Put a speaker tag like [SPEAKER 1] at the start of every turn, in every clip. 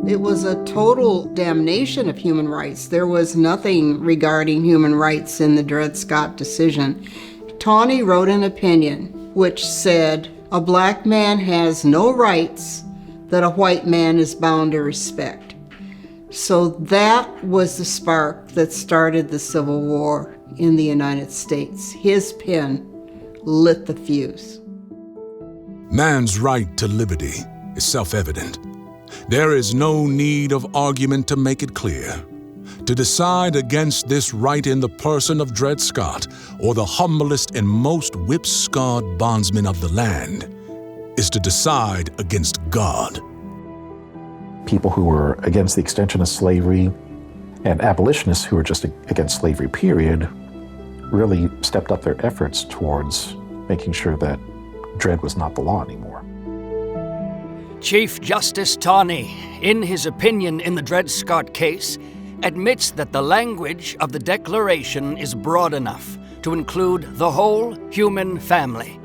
[SPEAKER 1] It was a total damnation of human rights. There was nothing regarding human rights in the Dred Scott decision. Taney wrote an opinion which said, "A black man has no rights that a white man is bound to respect." So that was the spark that started the Civil War in the United States. His pen lit the fuse.
[SPEAKER 2] Man's right to liberty is self-evident. There is no need of argument to make it clear. To decide against this right in the person of Dred Scott, or the humblest and most whip-scarred bondsman of the land, is to decide against God.
[SPEAKER 3] People who were against the extension of slavery and abolitionists who were just against slavery, period, really stepped up their efforts towards making sure that Dred was not the law anymore.
[SPEAKER 4] Chief Justice Taney, in his opinion in the Dred Scott case, admits that the language of the Declaration is broad enough to include the whole human family.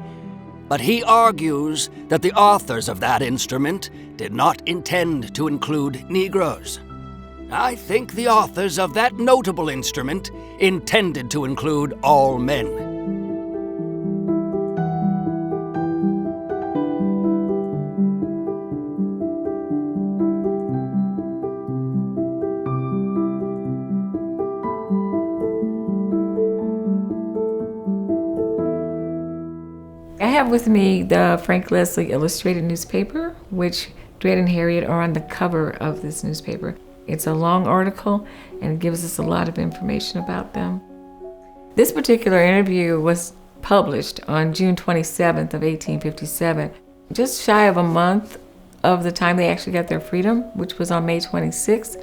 [SPEAKER 4] But he argues that the authors of that instrument did not intend to include Negroes. I think the authors of that notable instrument intended to include all men.
[SPEAKER 5] I have with me the Frank Leslie Illustrated newspaper, which Dred and Harriet are on the cover of this newspaper. It's a long article and it gives us a lot of information about them. This particular interview was published on June 27th of 1857, just shy of a month of the time they actually got their freedom, which was on May 26th.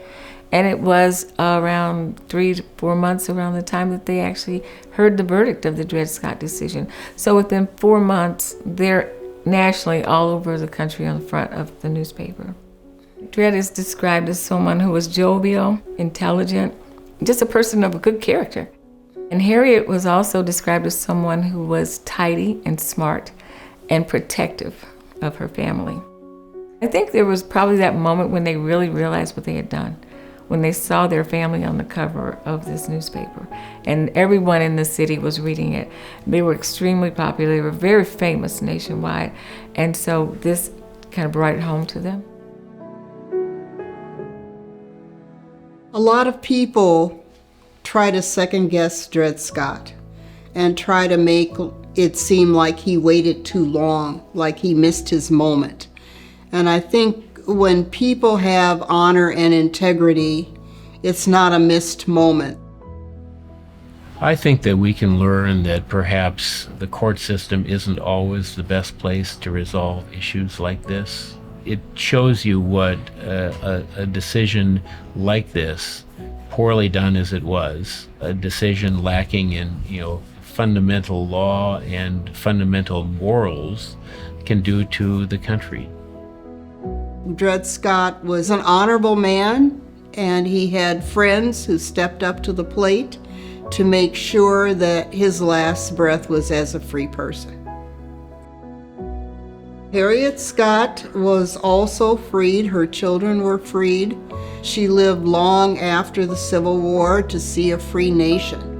[SPEAKER 5] And it was around 3 to 4 months around the time that they actually heard the verdict of the Dred Scott decision. So within 4 months, they're nationally all over the country on the front of the newspaper. Dred is described as someone who was jovial, intelligent, just a person of a good character. And Harriet was also described as someone who was tidy and smart and protective of her family. I think there was probably that moment when they really realized what they had done, when they saw their family on the cover of this newspaper. And everyone in the city was reading it. They were extremely popular. They were very famous nationwide. And so this kind of brought it home to them.
[SPEAKER 1] A lot of people try to second guess Dred Scott and try to make it seem like he waited too long, like he missed his moment. And I think when people have honor and integrity, it's not a missed moment.
[SPEAKER 6] I think that we can learn that perhaps the court system isn't always the best place to resolve issues like this. It shows you what a decision like this, poorly done as it was, a decision lacking in, fundamental law and fundamental morals, can do to the country.
[SPEAKER 1] Dred Scott was an honorable man, and he had friends who stepped up to the plate to make sure that his last breath was as a free person. Harriet Scott was also freed. Her children were freed. She lived long after the Civil War to see a free nation.